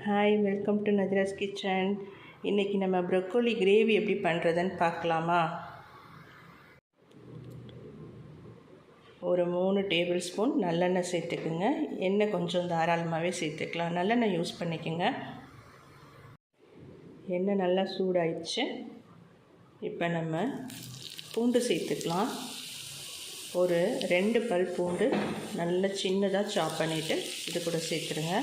Hi, welcome to Nathira's kitchen. இன்றைக்கி நம்ம broccoli gravy எப்படி பண்ணுறதுன்னு பார்க்கலாமா? ஒரு 3 டேபிள் ஸ்பூன் நல்லெண்ணெய் சேர்த்துக்குங்க. எண்ணெய் கொஞ்சம் தாராளமாகவே சேர்த்துக்கலாம். நல்லெண்ணெய் யூஸ் பண்ணிக்கோங்க. எண்ணெய் நல்லா சூடாயிடுச்சு. இப்போ நம்ம பூண்டு சேர்த்துக்கலாம். ஒரு 2 பல் பூண்டு நல்லா சின்னதாக சாப் பண்ணிவிட்டு இது கூட சேர்த்துருங்க.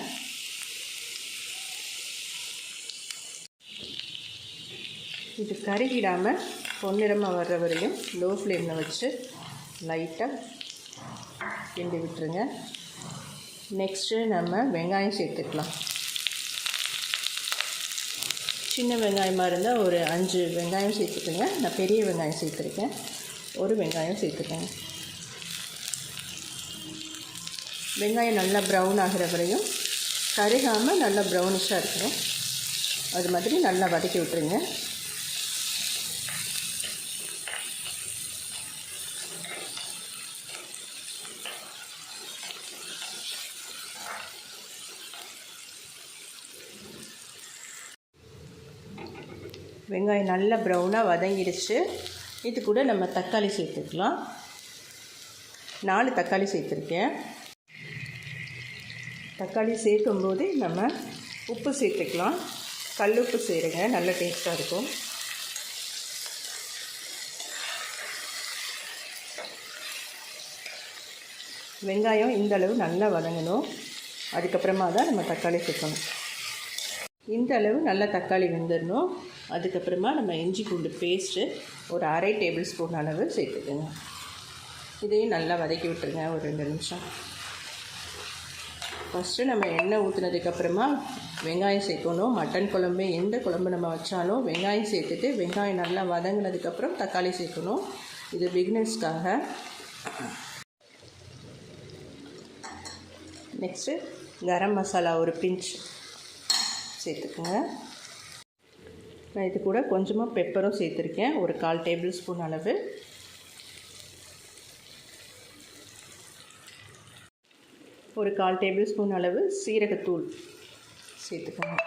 இது கருகிடாமல் பொன்னிறமாக வர்ற வரையும் லோ ஃப்ளேமில் வச்சு லைட்டாக கிண்டி விட்டுருங்க. நெக்ஸ்ட்டு நம்ம வெங்காயம் சேர்த்துக்கலாம். சின்ன வெங்காயமாக இருந்தால் ஒரு 5 வெங்காயம் சேர்த்துக்கோங்க. நான் பெரிய வெங்காயம் சேர்த்துருக்கேன். ஒரு வெங்காயம் சேர்த்துக்கோங்க. வெங்காயம் நல்லா ப்ரௌன் ஆகிற வரையும் கருகாமல் நல்லா ப்ரௌனிஷாக இருக்கணும். அது மாதிரி நல்லா வதக்கி விட்டுருங்க. வெங்காயம் நல்லா ப்ரௌனாக வதங்கிடுச்சு. இது கூட நம்ம தக்காளி சேர்த்துக்கலாம். 4 தக்காளி சேர்த்துருக்கேன். தக்காளி சேர்க்கும்போது நம்ம உப்பு சேர்த்துக்கலாம். கல் உப்பு சேருங்க, நல்ல டேஸ்ட்டாக இருக்கும். வெங்காயம் இந்த அளவு நல்லா வதங்கணும். அதுக்கப்புறமா தான் நம்ம தக்காளி சேர்க்கணும். இந்த அளவு நல்லா தக்காளி வெந்துடணும். அதுக்கப்புறமா நம்ம இஞ்சி பூண்டு பேஸ்ட்டு ஒரு 1/2 டேபிள் ஸ்பூன் அளவு சேர்த்துக்கோங்க. இதையும் நல்லா வதக்கி விட்டுருங்க ஒரு 2 நிமிஷம். ஃபஸ்ட்டு நம்ம எண்ணெய் ஊற்றுனதுக்கப்புறமா வெங்காயம் சேர்க்கணும். மட்டன் குழம்பு எந்த குழம்பு நம்ம வச்சாலும் வெங்காயம் சேர்த்துட்டு வெங்காயம் நல்லா வதங்கினதுக்கப்புறம் தக்காளி சேர்க்கணும். இது பிகினர்ஸ்க்காக. நெக்ஸ்ட்டு கரம் மசாலா ஒரு பிஞ்ச் சேர்த்துக்குங்க. நான் இது கூட கொஞ்சமாக பெப்பரும் சேர்த்துருக்கேன். ஒரு 1/4 டேபிள் ஸ்பூன் அளவு. ஒரு 1/4 டேபிள் ஸ்பூன் அளவு சீரகத்தூள் சேர்த்துக்கோங்க.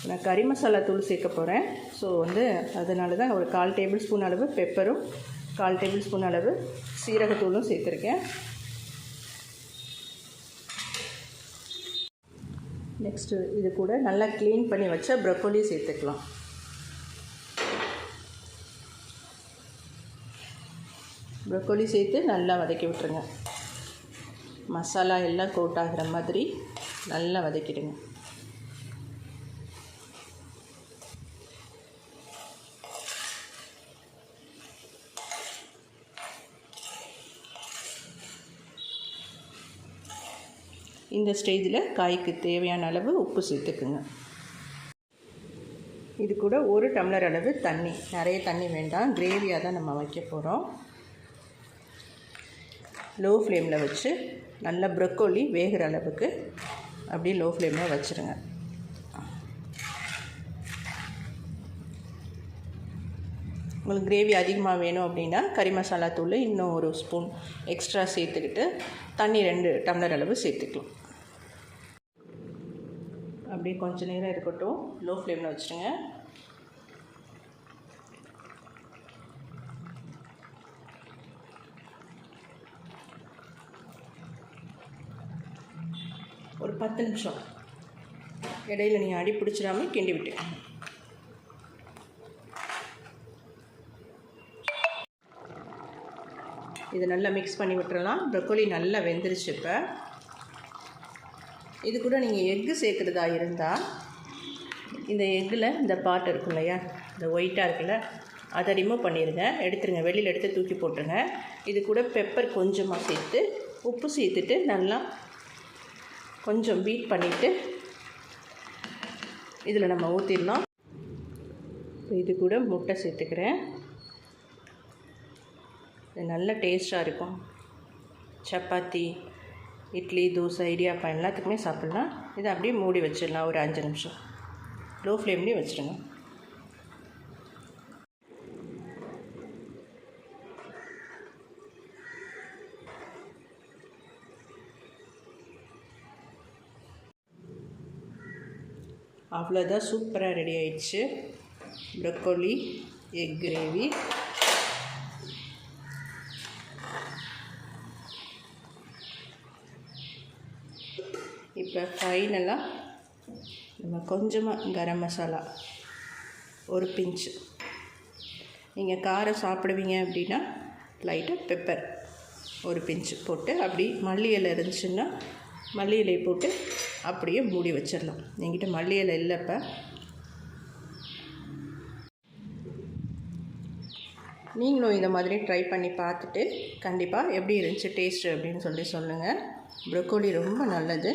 நான் கறி மசாலா தூள் சேர்க்க போகிறேன். ஸோ அதனால தான் ஒரு 1/4 டேபிள் ஸ்பூன் அளவு பெப்பரும் 1/4 டேபிள் ஸ்பூன் அளவு சீரகத்தூளும் சேர்த்துருக்கேன். நெக்ஸ்ட்டு இது கூட நல்லா க்ளீன் பண்ணி வச்ச ப்ரொக்கோலி சேர்த்துக்கலாம். ப்ரொக்கோலி சேர்த்து நல்லா வதக்கி விட்டுருங்க. மசாலா எல்லாம் கோட் ஆகிற மாதிரி நல்லா வதக்கிடுங்க. இந்த ஸ்டேஜில் காய்க்கு தேவையான அளவு உப்பு சேர்த்துக்குங்க. இது கூட 1 டம்ளர் அளவு தண்ணி, நிறைய தண்ணி வேண்டாம், கிரேவியாக தான் நம்ம வைக்க போகிறோம். லோ ஃப்ளேமில் வச்சு நல்லா ப்ரொக்கோலி வேகிற அளவுக்கு அப்படியே லோ ஃப்ளேமில் வச்சுருங்க. உங்களுக்கு கிரேவி அதிகமாக வேணும் அப்படின்னா கறி மசாலா தூள் இன்னும் 1 ஸ்பூன் எக்ஸ்ட்ரா சேர்த்துக்கிட்டு தண்ணி 2 டம்ளர் அளவு சேர்த்துக்கலாம். அப்படியே கொஞ்சம் நேரம் இருக்கட்டும். லோ ஃப்ளேமில் வச்சுருங்க. ஒரு 10 நிமிஷம் இடையில நீங்கள் அடி பிடிச்சிடாமல் கிண்டி விட்டுங்க. இதை நல்லா மிக்ஸ் பண்ணி விட்டுறலாம். ப்ரொக்கோலி நல்லா வெந்துருச்சு. இப்போ இது கூட நீங்கள் எக்கு சேர்க்குறதா இருந்தால் இந்த எக்கில் இந்த பாட் இருக்கும் இல்லையா, இந்த ஒயிட்டாக இருக்குல்ல, அதை ரிமூவ் பண்ணிடுங்க. எடுத்துருங்க, வெளியில் எடுத்து தூக்கி போட்டுருங்க. இது கூட பெப்பர் கொஞ்சமாக சேர்த்து உப்பு சேர்த்துட்டு நல்லா கொஞ்சம் பீட் பண்ணிவிட்டு இதில் நம்ம ஊற்றிடலாம். இது கூட முட்டை சேர்த்துக்கிறேன். இது நல்ல டேஸ்ட்டாக இருக்கும். சப்பாத்தி, இட்லி, தோசை, இடியாப்பம் எல்லாத்துக்குமே சாப்பிட்லாம். இதை அப்படியே மூடி வச்சிடலாம் ஒரு 5 நிமிஷம். லோ ஃப்ளேம்லேயே வச்சுருங்க. அவ்வளோதான், சூப்பராக ரெடி ஆயிடுச்சு ப்ரொக்கோலி எக் கிரேவி. இப்போ ஃபைனலாக நம்ம கொஞ்சமாக கரம் மசாலா ஒரு பிஞ்சு, நீங்கள் காரம் சாப்பிடுவீங்க அப்படின்னா லைட்டாக பெப்பர் ஒரு பிஞ்சு போட்டு, அப்படி மல்லி இலை இருந்துச்சுன்னா மல்லி இலை போட்டு அப்படியே மூடி வச்சிடலாம். என்கிட்ட மல்லி இலை இல்லை. இப்போ நீங்களும் இந்த மாதிரி ட்ரை பண்ணி பார்த்துட்டு கண்டிப்பாக எப்படி இருந்துச்சு டேஸ்ட்டு அப்படின்னு சொல்லி சொல்லுங்கள். ப்ரொக்கோலி ரொம்ப நல்லது.